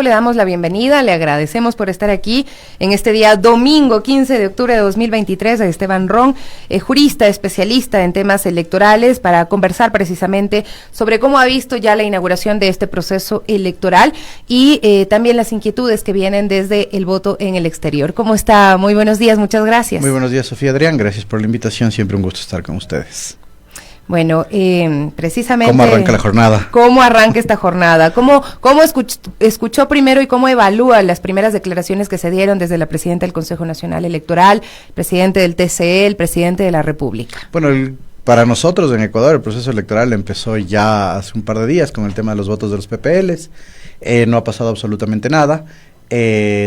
Le damos la bienvenida, le agradecemos por estar aquí en este día domingo 15 de octubre de 2023 a Esteban Ron, jurista especialista en temas electorales, para conversar precisamente sobre cómo ha visto ya la inauguración de este proceso electoral y también las inquietudes que vienen desde el voto en el exterior. ¿Cómo está? Muy buenos días, muchas gracias. Muy buenos días, Sofía, Adrián, gracias por la invitación, siempre un gusto estar con ustedes. Bueno, precisamente... ¿Cómo arranca la jornada? ¿Cómo arranca esta jornada? ¿Cómo escuchó primero y cómo evalúa las primeras declaraciones que se dieron desde la presidenta del Consejo Nacional Electoral, el presidente del TCE, el presidente de la República? Bueno, para nosotros en Ecuador el proceso electoral empezó ya hace un par de días con el tema de los votos de los PPLs, no ha pasado absolutamente nada.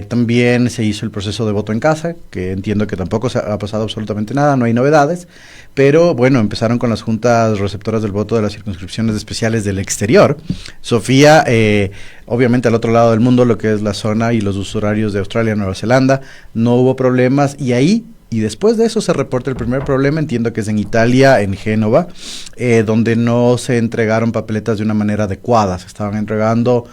También se hizo el proceso de voto en casa, que entiendo que tampoco se ha pasado absolutamente nada, no hay novedades, pero bueno, empezaron con las juntas receptoras del voto de las circunscripciones especiales del exterior. Sofía, obviamente al otro lado del mundo, lo que es la zona y los usos horarios de Australia, Nueva Zelanda, no hubo problemas y después de eso se reporta el primer problema, entiendo que es en Italia, en Génova, donde no se entregaron papeletas de una manera adecuada. Se estaban entregando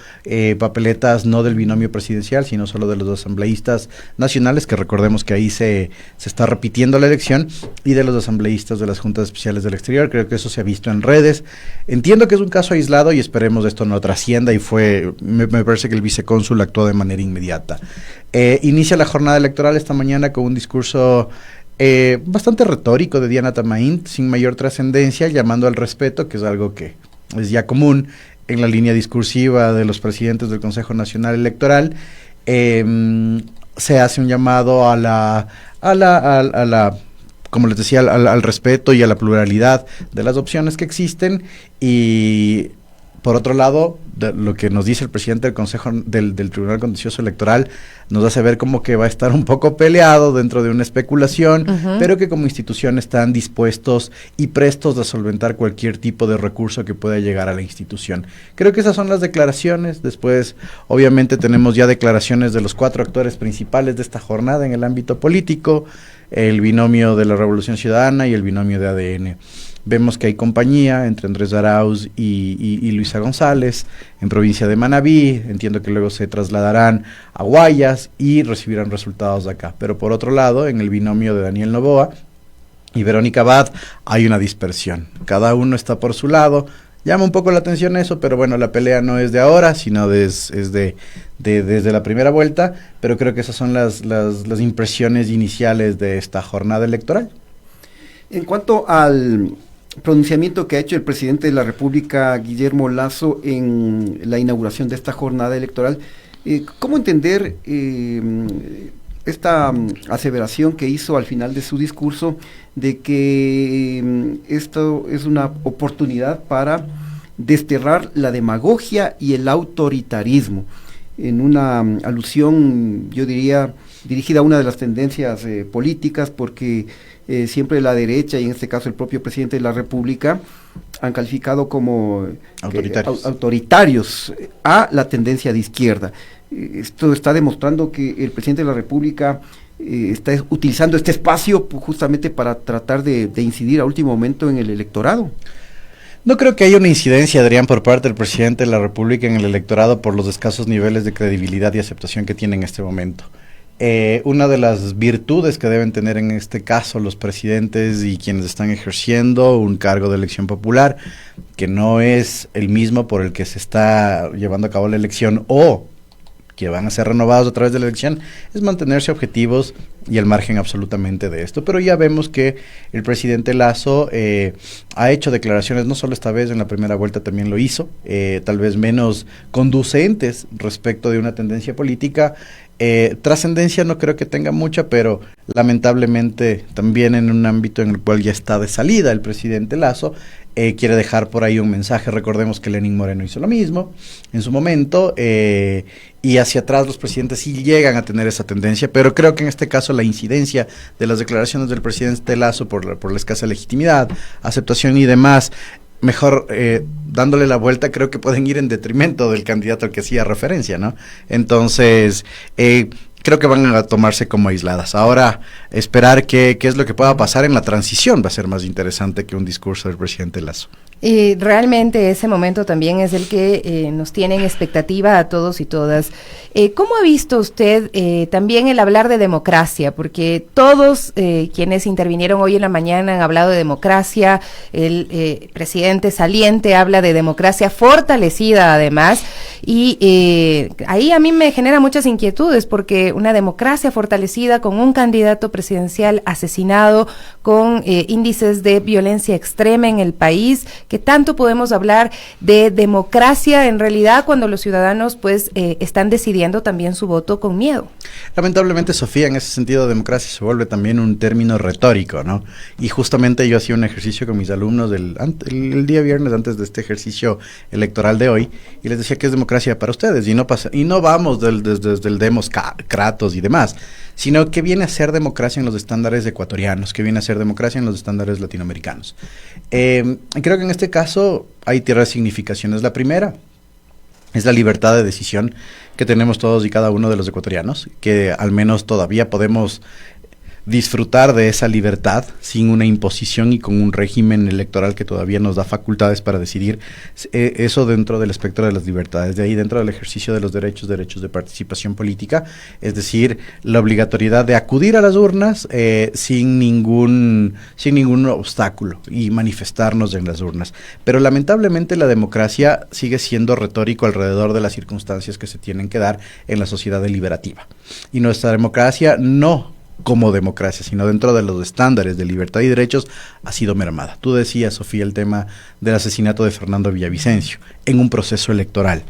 papeletas no del binomio presidencial, sino solo de los asambleístas nacionales, que recordemos que ahí se está repitiendo la elección, y de los asambleístas de las juntas especiales del exterior. Creo que eso se ha visto en redes. Entiendo que es un caso aislado y esperemos esto no trascienda, y me parece que el vicecónsul actuó de manera inmediata. Inicia la jornada electoral esta mañana con un discurso bastante retórico de Diana Tamaín, sin mayor trascendencia, llamando al respeto, que es algo que es ya común en la línea discursiva de los presidentes del Consejo Nacional Electoral. Se hace un llamado como les decía, al respeto y a la pluralidad de las opciones que existen, y por otro lado, lo que nos dice el presidente del Consejo del Tribunal Contencioso Electoral nos hace ver como que va a estar un poco peleado dentro de una especulación, pero que como institución están dispuestos y prestos a solventar cualquier tipo de recurso que pueda llegar a la institución. Creo que esas son las declaraciones. Después, obviamente, tenemos ya declaraciones de los 4 actores principales de esta jornada en el ámbito político: el binomio de la Revolución Ciudadana y el binomio de ADN. Vemos que hay compañía entre Andrés Arauz y Luisa González en provincia de Manabí. Entiendo que luego se trasladarán a Guayas y recibirán resultados de acá. Pero por otro lado, en el binomio de Daniel Noboa y Verónica Abad hay una dispersión. Cada uno está por su lado. Llama un poco la atención eso, pero bueno, la pelea no es de ahora, sino desde la primera vuelta. Pero creo que esas son las impresiones iniciales de esta jornada electoral. En cuanto al pronunciamiento que ha hecho el presidente de la República, Guillermo Lasso, en la inauguración de esta jornada electoral, ¿cómo entender esta aseveración que hizo al final de su discurso de que esto es una oportunidad para desterrar la demagogia y el autoritarismo, en una alusión, yo diría, dirigida a una de las tendencias políticas, porque siempre la derecha, y en este caso el propio presidente de la República, han calificado como autoritarios a la tendencia de izquierda? Esto está demostrando que el presidente de la República está utilizando este espacio justamente para tratar de incidir a último momento en el electorado. No creo que haya una incidencia, Adrián, por parte del presidente de la República en el electorado por los escasos niveles de credibilidad y aceptación que tiene en este momento. Una de las virtudes que deben tener en este caso los presidentes y quienes están ejerciendo un cargo de elección popular, que no es el mismo por el que se está llevando a cabo la elección o que van a ser renovados a través de la elección, es mantenerse objetivos y al margen absolutamente de esto. Pero ya vemos que el presidente Lasso ha hecho declaraciones, no solo esta vez, en la primera vuelta también lo hizo, tal vez menos conducentes respecto de una tendencia política. Trascendencia no creo que tenga mucha, pero lamentablemente también en un ámbito en el cual ya está de salida el presidente Lasso, quiere dejar por ahí un mensaje. Recordemos que Lenín Moreno hizo lo mismo en su momento, y hacia atrás los presidentes sí llegan a tener esa tendencia, pero creo que en este caso la incidencia de las declaraciones del presidente Lasso por la escasa legitimidad, aceptación y demás, mejor dándole la vuelta, creo que pueden ir en detrimento del candidato al que hacía referencia, ¿no? Entonces, creo que van a tomarse como aisladas. Ahora, esperar qué es lo que pueda pasar en la transición va a ser más interesante que un discurso del presidente Lasso. Y realmente ese momento también es el que nos tiene en expectativa a todos y todas. ¿Cómo ha visto usted también el hablar de democracia? Porque todos quienes intervinieron hoy en la mañana han hablado de democracia, el presidente saliente habla de democracia fortalecida además, y ahí a mí me genera muchas inquietudes, porque una democracia fortalecida con un candidato presidencial asesinado, con índices de violencia extrema en el país, ¿qué tanto podemos hablar de democracia en realidad cuando los ciudadanos pues están decidiendo también su voto con miedo? Lamentablemente, Sofía, en ese sentido, democracia se vuelve también un término retórico, ¿no? Y justamente yo hacía un ejercicio con mis alumnos el día viernes antes de este ejercicio electoral de hoy, y les decía que es democracia para ustedes, y no vamos desde el demos Kratos y demás, sino que viene a ser democracia en los estándares ecuatorianos, que viene a ser democracia en los estándares latinoamericanos. Creo que en este caso hay tierras significaciones. La primera es la libertad de decisión que tenemos todos y cada uno de los ecuatorianos, que al menos todavía podemos disfrutar de esa libertad sin una imposición y con un régimen electoral que todavía nos da facultades para decidir, eso dentro del espectro de las libertades. De ahí, dentro del ejercicio de los derechos de participación política, es decir, la obligatoriedad de acudir a las urnas sin ningún obstáculo y manifestarnos en las urnas. Pero lamentablemente la democracia sigue siendo retórico alrededor de las circunstancias que se tienen que dar en la sociedad deliberativa. Y nuestra democracia no como democracia, sino dentro de los estándares de libertad y derechos, ha sido mermada. Tú decías, Sofía, el tema del asesinato de Fernando Villavicencio en un proceso electoral.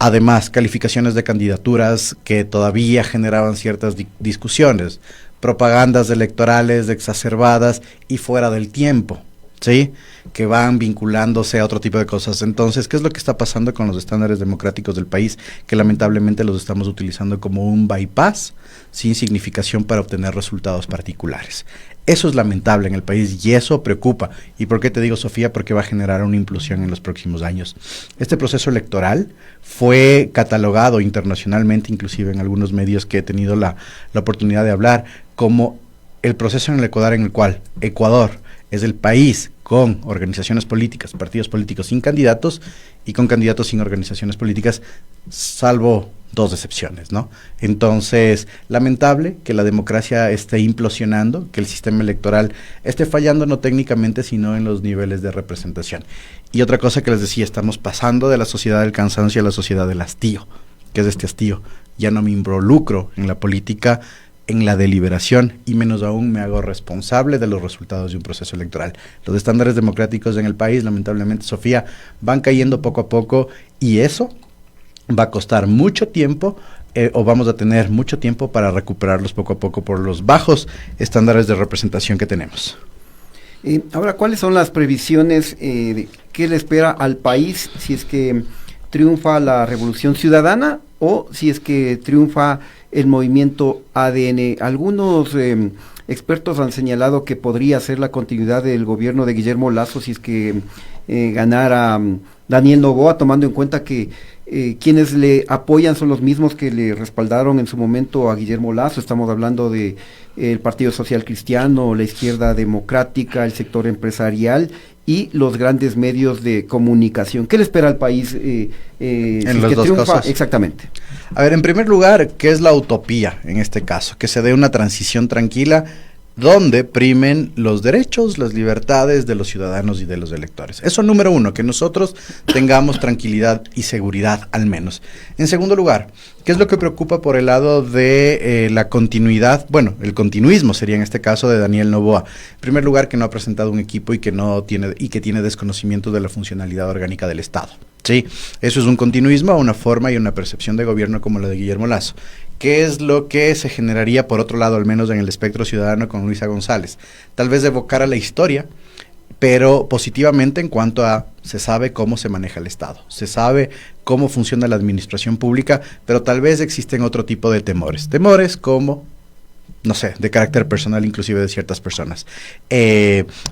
Además, calificaciones de candidaturas que todavía generaban ciertas discusiones, propagandas electorales exacerbadas y fuera del tiempo, ¿sí?, que van vinculándose a otro tipo de cosas. Entonces, ¿qué es lo que está pasando con los estándares democráticos del país? Que lamentablemente los estamos utilizando como un bypass sin significación para obtener resultados particulares. Eso es lamentable en el país y eso preocupa. ¿Y por qué te digo, Sofía? Porque va a generar una implosión en los próximos años. Este proceso electoral fue catalogado internacionalmente, inclusive en algunos medios que he tenido la oportunidad de hablar, como el proceso en el Ecuador en el cual Ecuador es el país con organizaciones políticas, partidos políticos sin candidatos y con candidatos sin organizaciones políticas, salvo dos excepciones, ¿no? Entonces, lamentable que la democracia esté implosionando, que el sistema electoral esté fallando no técnicamente, sino en los niveles de representación. Y otra cosa que les decía, estamos pasando de la sociedad del cansancio a la sociedad del hastío. ¿Qué es este hastío? Ya no me involucro en la política, en la deliberación, y menos aún me hago responsable de los resultados de un proceso electoral. Los estándares democráticos en el país, lamentablemente, Sofía, van cayendo poco a poco, y eso va a costar mucho tiempo, o vamos a tener mucho tiempo para recuperarlos poco a poco por los bajos estándares de representación que tenemos. Ahora, ¿cuáles son las previsiones que le espera al país si es que triunfa la Revolución Ciudadana o si es que triunfa el movimiento ADN? Algunos expertos han señalado que podría ser la continuidad del gobierno de Guillermo Lasso si es que ganara Daniel Noboa, tomando en cuenta que quienes le apoyan son los mismos que le respaldaron en su momento a Guillermo Lasso. Estamos hablando de el Partido Social Cristiano, la izquierda democrática, el sector empresarial y los grandes medios de comunicación. ¿Qué le espera al país en las dos cosas? Exactamente. A ver, en primer lugar, ¿qué es la utopía en este caso? Que se dé una transición tranquila donde primen los derechos, las libertades de los ciudadanos y de los electores. Eso número uno, que nosotros tengamos tranquilidad y seguridad al menos. En segundo lugar, ¿qué es lo que preocupa por el lado de la continuidad? Bueno, el continuismo sería en este caso de Daniel Noboa. En primer lugar, que no ha presentado un equipo y que tiene desconocimiento de la funcionalidad orgánica del Estado. Sí, eso es un continuismo, una forma y una percepción de gobierno como la de Guillermo Lasso. ¿Qué es lo que se generaría por otro lado, al menos en el espectro ciudadano, con Luisa González? Tal vez evocar a la historia, pero positivamente en cuanto a se sabe cómo se maneja el Estado, se sabe cómo funciona la administración pública, pero tal vez existen otro tipo de temores. Temores como, no sé, de carácter personal inclusive de ciertas personas.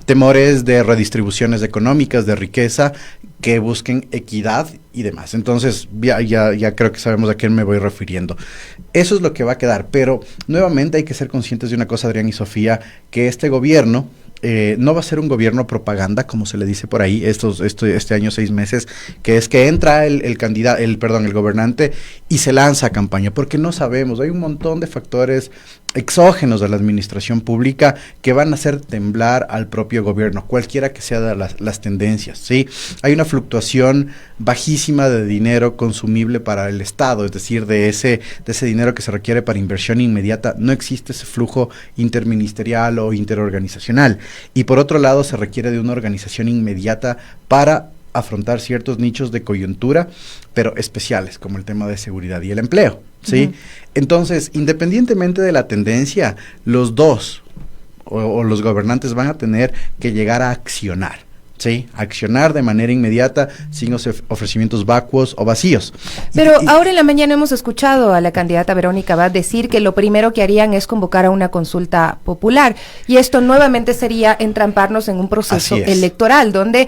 Temores de redistribuciones económicas, de riqueza, que busquen equidad y demás. Entonces, ya creo que sabemos a quién me voy refiriendo. Eso es lo que va a quedar, pero nuevamente hay que ser conscientes de una cosa, Adrián y Sofía, que este gobierno no va a ser un gobierno propaganda, como se le dice por ahí, este año 6 meses, que es que entra el gobernante y se lanza a campaña, porque no sabemos, hay un montón de factores exógenos de la administración pública que van a hacer temblar al propio gobierno, cualquiera que sea de las tendencias, ¿sí? Hay una fluctuación bajísima de dinero consumible para el Estado, es decir, de ese dinero que se requiere para inversión inmediata, no existe ese flujo interministerial o interorganizacional. Y por otro lado, se requiere de una organización inmediata para afrontar ciertos nichos de coyuntura, pero especiales, como el tema de seguridad y el empleo, ¿sí? Uh-huh. Entonces, independientemente de la tendencia, los dos o los gobernantes van a tener que llegar a accionar, ¿sí? Accionar de manera inmediata, sin ofrecimientos vacuos o vacíos. Pero ahora en la mañana hemos escuchado a la candidata Verónica Abad decir que lo primero que harían es convocar a una consulta popular, y esto nuevamente sería entramparnos en un proceso electoral, donde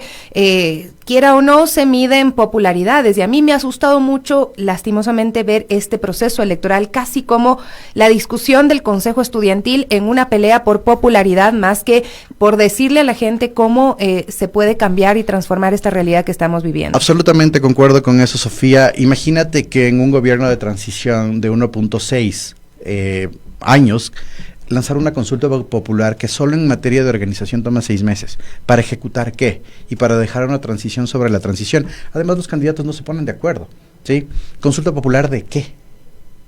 quiera o no se miden popularidades, y a mí me ha asustado mucho, lastimosamente, ver este proceso electoral casi como la discusión del Consejo Estudiantil en una pelea por popularidad, más que por decirle a la gente cómo se puede cambiar y transformar esta realidad que estamos viviendo. Absolutamente concuerdo con eso, Sofía. Imagínate que en un gobierno de transición de 1.6 años, lanzar una consulta popular que solo en materia de organización toma 6 meses. ¿Para ejecutar qué? Y para dejar una transición sobre la transición. Además, los candidatos no se ponen de acuerdo, ¿sí? ¿Consulta popular de qué?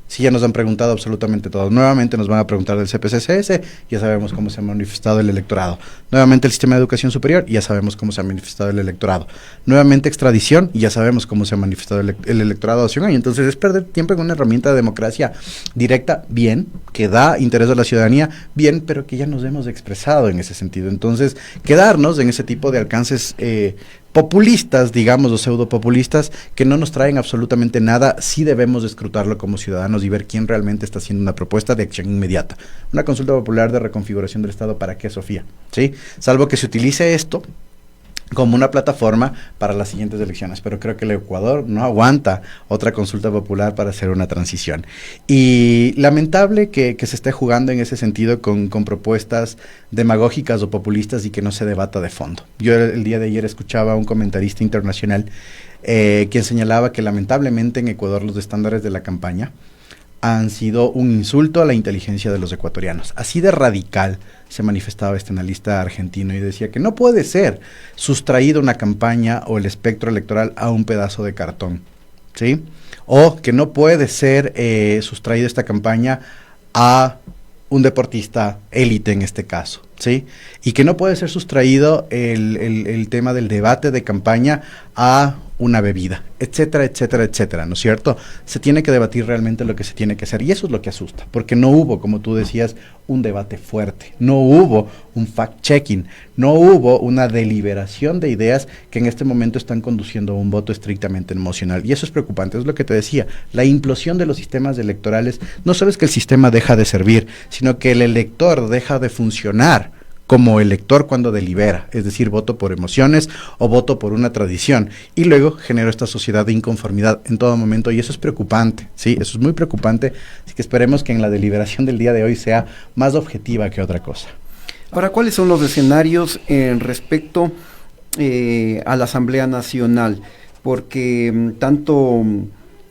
Sí, ya nos han preguntado absolutamente todo. Nuevamente nos van a preguntar del CPCSS, ya sabemos cómo se ha manifestado el electorado. Nuevamente el sistema de educación superior, ya sabemos cómo se ha manifestado el electorado. Nuevamente extradición, y ya sabemos cómo se ha manifestado el electorado hace un año. Entonces es perder tiempo en una herramienta de democracia directa, bien, que da interés a la ciudadanía, bien, pero que ya nos hemos expresado en ese sentido. Entonces, quedarnos en ese tipo de alcances populistas, digamos, o pseudopopulistas, que no nos traen absolutamente nada, sí debemos escrutarlo como ciudadanos y ver quién realmente está haciendo una propuesta de acción inmediata. Una consulta popular de reconfiguración del Estado, ¿para qué, Sofía? ¿Sí? Salvo que se utilice esto como una plataforma para las siguientes elecciones, pero creo que el Ecuador no aguanta otra consulta popular para hacer una transición. Y lamentable que se esté jugando en ese sentido con propuestas demagógicas o populistas y que no se debata de fondo. Yo el día de ayer escuchaba a un comentarista internacional quien señalaba que lamentablemente en Ecuador los estándares de la campaña han sido un insulto a la inteligencia de los ecuatorianos. Así de radical se manifestaba este analista argentino y decía que no puede ser sustraído una campaña o el espectro electoral a un pedazo de cartón, ¿sí? O que no puede ser sustraído esta campaña a un deportista élite en este caso, ¿sí? Y que no puede ser sustraído el tema del debate de campaña a una bebida, etcétera, etcétera, etcétera, ¿no es cierto? Se tiene que debatir realmente lo que se tiene que hacer, y eso es lo que asusta, porque no hubo, como tú decías, un debate fuerte, no hubo un fact-checking, no hubo una deliberación de ideas que en este momento están conduciendo a un voto estrictamente emocional, y eso es preocupante, es lo que te decía, la implosión de los sistemas electorales, no solo es que el sistema deja de servir, sino que el elector deja de funcionar como elector cuando delibera, es decir, voto por emociones o voto por una tradición, y luego genera esta sociedad de inconformidad en todo momento, y eso es preocupante, sí, eso es muy preocupante, así que esperemos que en la deliberación del día de hoy sea más objetiva que otra cosa. Ahora, ¿cuáles son los escenarios respecto a la Asamblea Nacional? Porque tanto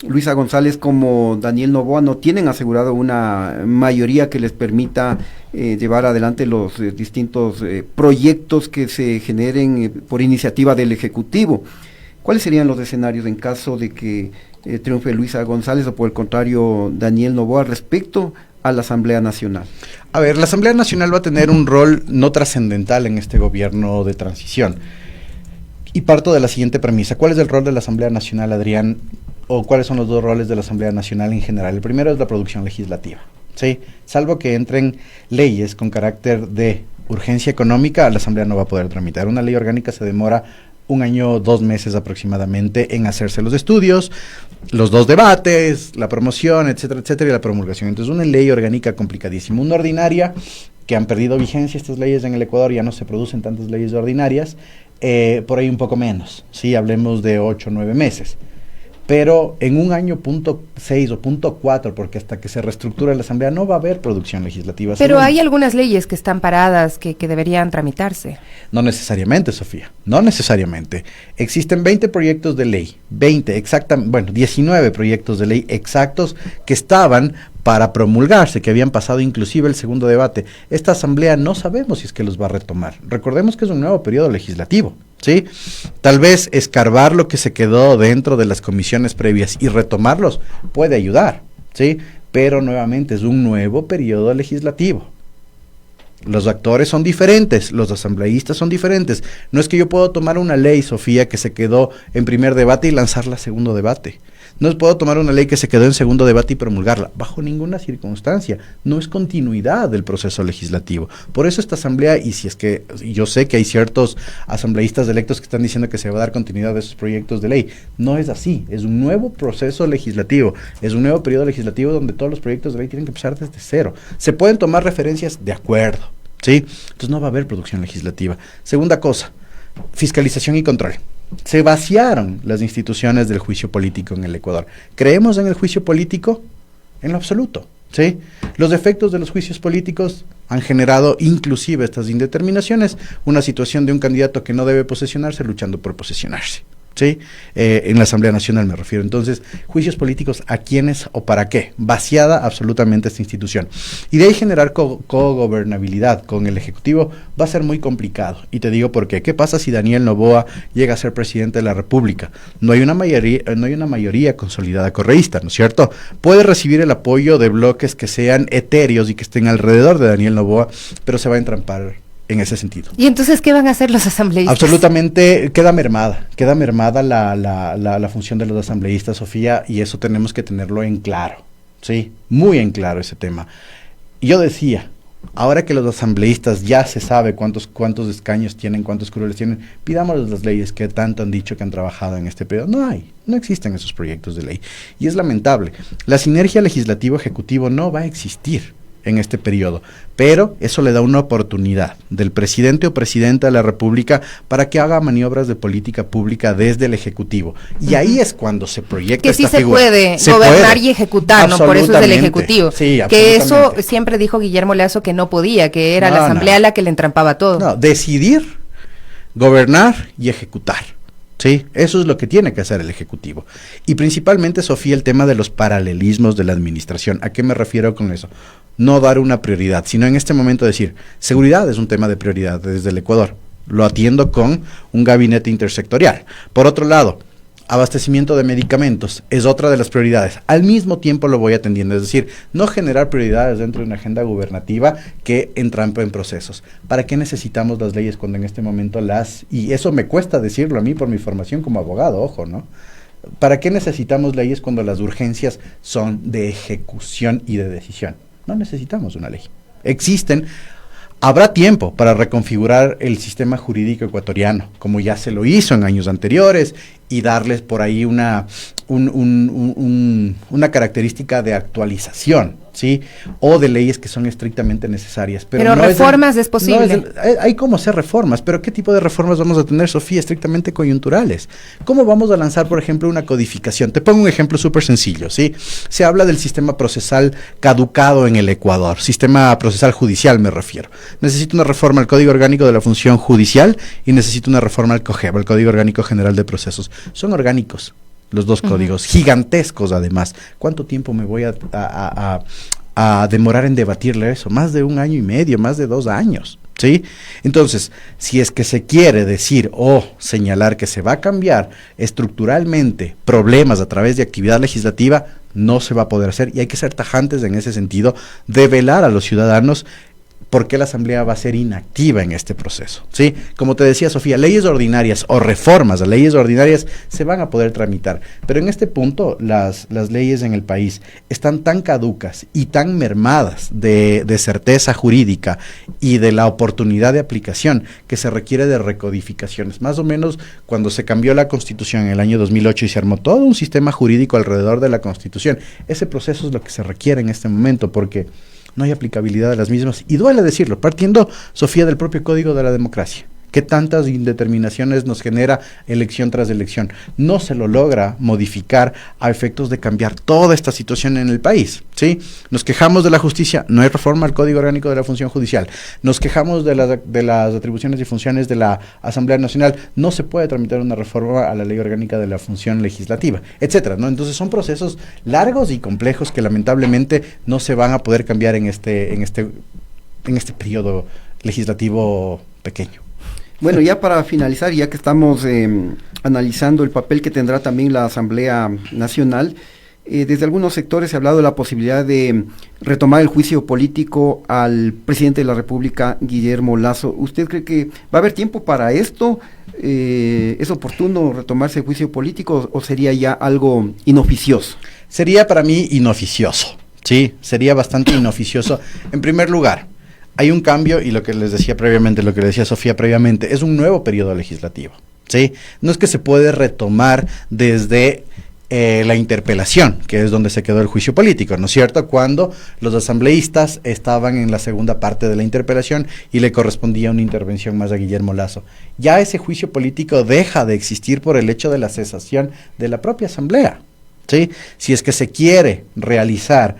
Luisa González como Daniel Noboa no tienen asegurado una mayoría que les permita llevar adelante los distintos proyectos que se generen por iniciativa del Ejecutivo. ¿Cuáles serían los escenarios en caso de que triunfe Luisa González o por el contrario Daniel Noboa respecto a la Asamblea Nacional? A ver, la Asamblea Nacional va a tener un rol no trascendental en este gobierno de transición. Y parto de la siguiente premisa. ¿Cuál es el rol de la Asamblea Nacional, Adrián? ¿O cuáles son los dos roles de la Asamblea Nacional en general? El primero es la producción legislativa, ¿sí? Salvo que entren leyes con carácter de urgencia económica, la Asamblea no va a poder tramitar. Una ley orgánica se demora 1 año, 2 meses aproximadamente en hacerse los estudios, los 2 debates, la promoción, etcétera, etcétera, y la promulgación. Entonces, una ley orgánica complicadísima. Una ordinaria, que han perdido vigencia estas leyes en el Ecuador, ya no se producen tantas leyes ordinarias, por ahí un poco menos, ¿sí? Hablemos de 8 o 9 meses. pero en un año punto 6 o punto 4, porque hasta que se reestructure la Asamblea no va a haber producción legislativa. Pero hay algunas leyes que están paradas, que deberían tramitarse. No necesariamente, Sofía, no necesariamente. Existen 20 proyectos de ley, 19 proyectos de ley exactos que estaban para promulgarse, que habían pasado inclusive el segundo debate. Esta Asamblea no sabemos si es que los va a retomar. Recordemos que es un nuevo periodo legislativo, ¿sí? Tal vez escarbar lo que se quedó dentro de las comisiones previas y retomarlos puede ayudar, ¿sí? Pero nuevamente es un nuevo periodo legislativo. Los actores son diferentes, los asambleístas son diferentes. No es que yo puedo tomar una ley, Sofía, que se quedó en primer debate y lanzarla a segundo debate. No puedo tomar una ley que se quedó en segundo debate y promulgarla, bajo ninguna circunstancia. No es continuidad del proceso legislativo. Por eso esta asamblea, y si es que yo sé que hay ciertos asambleístas electos que están diciendo que se va a dar continuidad de esos proyectos de ley, no es así. Es un nuevo proceso legislativo, es un nuevo periodo legislativo donde todos los proyectos de ley tienen que empezar desde cero. Se pueden tomar referencias de acuerdo, ¿sí? Entonces no va a haber producción legislativa. Segunda cosa, fiscalización y control. Se vaciaron las instituciones del juicio político en el Ecuador. ¿Creemos en el juicio político? En lo absoluto, ¿sí? Los efectos de los juicios políticos han generado inclusive estas indeterminaciones, una situación de un candidato que no debe posesionarse luchando por posesionarse, ¿sí? En la Asamblea Nacional me refiero. Entonces, juicios políticos, ¿a quiénes o para qué? Vaciada absolutamente esta institución. Y de ahí generar cogobernabilidad con el Ejecutivo va a ser muy complicado. Y te digo por qué. ¿Qué pasa si Daniel Noboa llega a ser presidente de la República? No hay una mayoría consolidada correísta, ¿no es cierto? Puede recibir el apoyo de bloques que sean etéreos y que estén alrededor de Daniel Noboa, pero se va a entrampar en ese sentido. ¿Y entonces qué van a hacer los asambleístas? Absolutamente queda mermada la función de los asambleístas, Sofía, y eso tenemos que tenerlo en claro, ¿sí? Muy en claro ese tema. Yo decía, ahora que los asambleístas ya se sabe cuántos escaños tienen, cuántos curules tienen, pidámosles las leyes que tanto han dicho que han trabajado en este periodo. No existen esos proyectos de ley. Y es lamentable. La sinergia legislativo-ejecutivo no va a existir en este periodo, pero eso le da una oportunidad del presidente o presidenta de la República para que haga maniobras de política pública desde el Ejecutivo, y ahí es cuando se proyecta que sí esta figura. Se puede gobernar y ejecutar, ¿no? Por eso es del Ejecutivo. Sí, que eso siempre dijo Guillermo Lasso que no podía, que era la Asamblea la que le entrampaba todo. No, decidir, gobernar y ejecutar. Sí, eso es lo que tiene que hacer el Ejecutivo. Y principalmente, Sofía, el tema de los paralelismos de la administración. ¿A qué me refiero con eso? No dar una prioridad, sino en este momento decir, seguridad es un tema de prioridad desde el Ecuador. Lo atiendo con un gabinete intersectorial. Por otro lado, abastecimiento de medicamentos es otra de las prioridades. Al mismo tiempo lo voy atendiendo, es decir, no generar prioridades dentro de una agenda gubernativa que entrampe en procesos. ¿Para qué necesitamos las leyes cuando en este momento y eso me cuesta decirlo a mí por mi formación como abogado, ojo, ¿no? ¿Para qué necesitamos leyes cuando las urgencias son de ejecución y de decisión? No necesitamos una ley. Existen. Habrá tiempo para reconfigurar el sistema jurídico ecuatoriano, como ya se lo hizo en años anteriores, y darles por ahí una característica de actualización, ¿sí? O de leyes que son estrictamente necesarias. Pero no reformas es posible. No hay cómo hacer reformas, pero ¿qué tipo de reformas vamos a tener, Sofía? Estrictamente coyunturales. ¿Cómo vamos a lanzar, por ejemplo, una codificación? Te pongo un ejemplo súper sencillo, ¿sí? Se habla del sistema procesal caducado en el Ecuador, sistema procesal judicial me refiero. Necesito una reforma al Código Orgánico de la Función Judicial y necesito una reforma al COGEB, el Código Orgánico General de Procesos. Son orgánicos los dos códigos, gigantescos además. ¿Cuánto tiempo me voy a demorar en debatirle eso? Más de 1 año y medio, más de 2 años, ¿sí? Entonces, si es que se quiere decir o señalar que se va a cambiar estructuralmente problemas a través de actividad legislativa, no se va a poder hacer, y hay que ser tajantes en ese sentido, de velar a los ciudadanos por qué la Asamblea va a ser inactiva en este proceso, ¿sí? Como te decía, Sofía, leyes ordinarias o reformas a leyes ordinarias se van a poder tramitar, pero en este punto las leyes en el país están tan caducas y tan mermadas de certeza jurídica y de la oportunidad de aplicación que se requiere de recodificaciones. Más o menos cuando se cambió la Constitución en el año 2008 y se armó todo un sistema jurídico alrededor de la Constitución, ese proceso es lo que se requiere en este momento, porque no hay aplicabilidad de las mismas, y duele decirlo, partiendo, Sofía, del propio Código de la Democracia, ¿Qué tantas indeterminaciones nos genera elección tras elección? No se lo logra modificar a efectos de cambiar toda esta situación en el país, ¿sí? Nos quejamos de la justicia, no hay reforma al Código Orgánico de la Función Judicial. Nos quejamos de las atribuciones y funciones de la Asamblea Nacional, no se puede tramitar una reforma a la Ley Orgánica de la Función Legislativa, etcétera, ¿no? Entonces son procesos largos y complejos que lamentablemente no se van a poder cambiar en este periodo legislativo pequeño. Bueno, ya para finalizar, ya que estamos analizando el papel que tendrá también la Asamblea Nacional, desde algunos sectores se ha hablado de la posibilidad de retomar el juicio político al presidente de la República, Guillermo Lasso. ¿Usted cree que va a haber tiempo para esto? ¿Es oportuno retomarse el juicio político o sería ya algo inoficioso? Sería para mí inoficioso, sí, sería bastante inoficioso. En primer lugar, hay un cambio y lo que les decía previamente, lo que le decía Sofía previamente, es un nuevo periodo legislativo, ¿sí? No es que se puede retomar desde la interpelación, que es donde se quedó el juicio político, ¿no es cierto? Cuando los asambleístas estaban en la segunda parte de la interpelación y le correspondía una intervención más a Guillermo Lasso. Ya ese juicio político deja de existir por el hecho de la cesación de la propia asamblea, ¿sí? Si es que se quiere realizar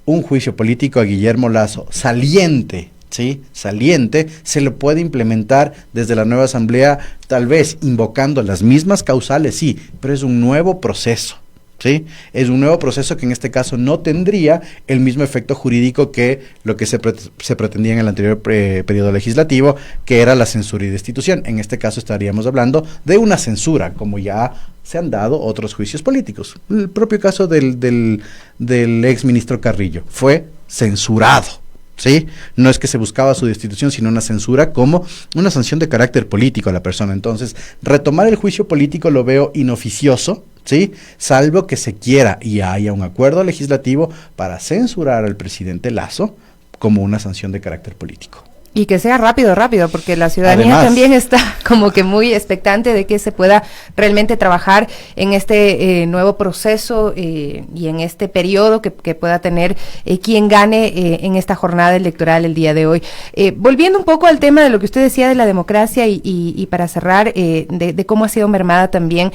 un juicio político a Guillermo Lasso saliente, ¿sí? Saliente, se lo puede implementar desde la nueva asamblea, tal vez invocando las mismas causales, sí, pero es un nuevo proceso, ¿sí? Es un nuevo proceso que en este caso no tendría el mismo efecto jurídico que lo que se pretendía en el anterior periodo legislativo, que era la censura y destitución. En este caso estaríamos hablando de una censura, como ya se han dado otros juicios políticos. El propio caso del ex ministro Carrillo fue censurado, ¿sí? No es que se buscaba su destitución, sino una censura como una sanción de carácter político a la persona. Entonces, retomar el juicio político lo veo inoficioso, ¿sí? Salvo que se quiera y haya un acuerdo legislativo para censurar al presidente Lasso como una sanción de carácter político. Y que sea rápido, porque la ciudadanía Además, también está como que muy expectante de que se pueda realmente trabajar en este nuevo proceso y en este periodo que pueda tener quien gane en esta jornada electoral el día de hoy. Volviendo un poco al tema de lo que usted decía de la democracia y para cerrar, de cómo ha sido mermada también,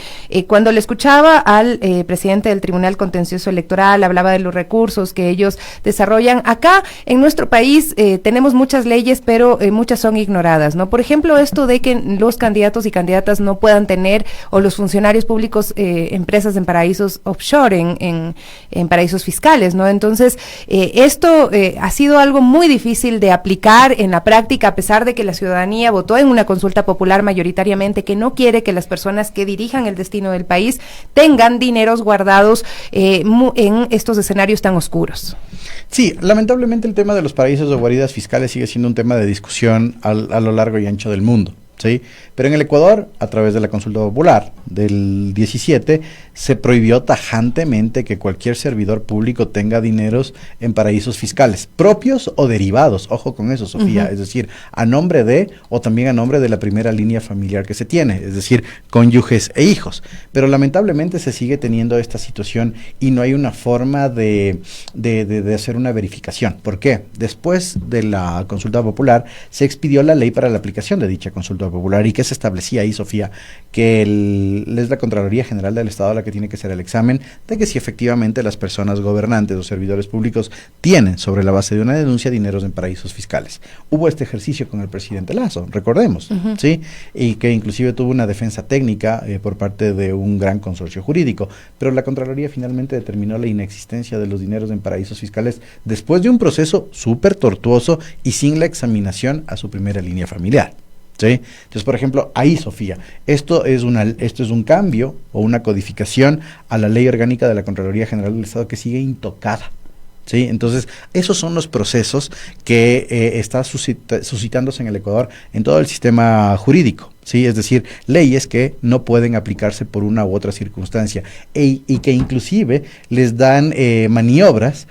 cuando le escuchaba al presidente del Tribunal Contencioso Electoral, hablaba de los recursos que ellos desarrollan. Acá en nuestro país tenemos muchas leyes, pero muchas son ignoradas, ¿no? Por ejemplo, esto de que los candidatos y candidatas no puedan tener, o los funcionarios públicos, empresas en paraísos offshore, en paraísos fiscales, ¿no? Entonces, esto ha sido algo muy difícil de aplicar en la práctica, a pesar de que la ciudadanía votó en una consulta popular mayoritariamente que no quiere que las personas que dirijan el destino del país tengan dineros guardados en estos escenarios tan oscuros. Sí, lamentablemente el tema de los paraísos o guaridas fiscales sigue siendo un tema de discusión a lo largo y ancho del mundo, ¿sí? Pero en el Ecuador, a través de la consulta popular del 17, se prohibió tajantemente que cualquier servidor público tenga dineros en paraísos fiscales, propios o derivados, ojo con eso, Sofía, es decir, a nombre de, o también a nombre de la primera línea familiar que se tiene, es decir, cónyuges e hijos. Pero lamentablemente se sigue teniendo esta situación y no hay una forma de hacer una verificación. ¿Por qué? Después de la consulta popular se expidió la ley para la aplicación de dicha consulta popular. ¿Y qué se establecía ahí, Sofía? Que es la Contraloría General del Estado la que tiene que hacer el examen de que si efectivamente las personas gobernantes o servidores públicos tienen, sobre la base de una denuncia, dineros en paraísos fiscales. Hubo este ejercicio con el presidente Lasso, recordemos, ¿sí? Y que inclusive tuvo una defensa técnica por parte de un gran consorcio jurídico, pero la Contraloría finalmente determinó la inexistencia de los dineros en paraísos fiscales después de un proceso súper tortuoso y sin la examinación a su primera línea familiar, ¿sí? Entonces, por ejemplo, ahí, Sofía, esto es un cambio o una codificación a la ley orgánica de la Contraloría General del Estado que sigue intocada, ¿sí? Entonces, esos son los procesos que está suscitándose en el Ecuador en todo el sistema jurídico, ¿sí? Es decir, leyes que no pueden aplicarse por una u otra circunstancia y que inclusive les dan maniobras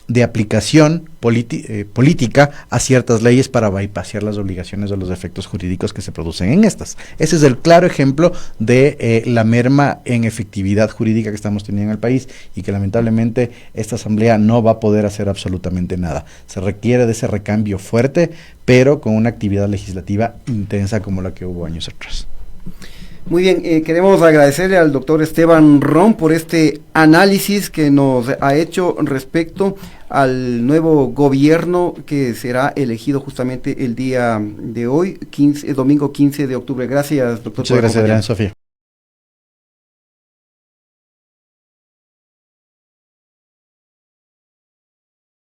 de aplicación política a ciertas leyes para bypassar las obligaciones o los efectos jurídicos que se producen en estas. Ese es el claro ejemplo de la merma en efectividad jurídica que estamos teniendo en el país y que lamentablemente esta asamblea no va a poder hacer absolutamente nada. Se requiere de ese recambio fuerte, pero con una actividad legislativa intensa como la que hubo años atrás. Muy bien, queremos agradecerle al doctor Esteban Ron por este análisis que nos ha hecho respecto al nuevo gobierno que será elegido justamente el día de hoy, domingo 15 de octubre. Gracias, doctor. Muchas gracias, Adrián, Sofía.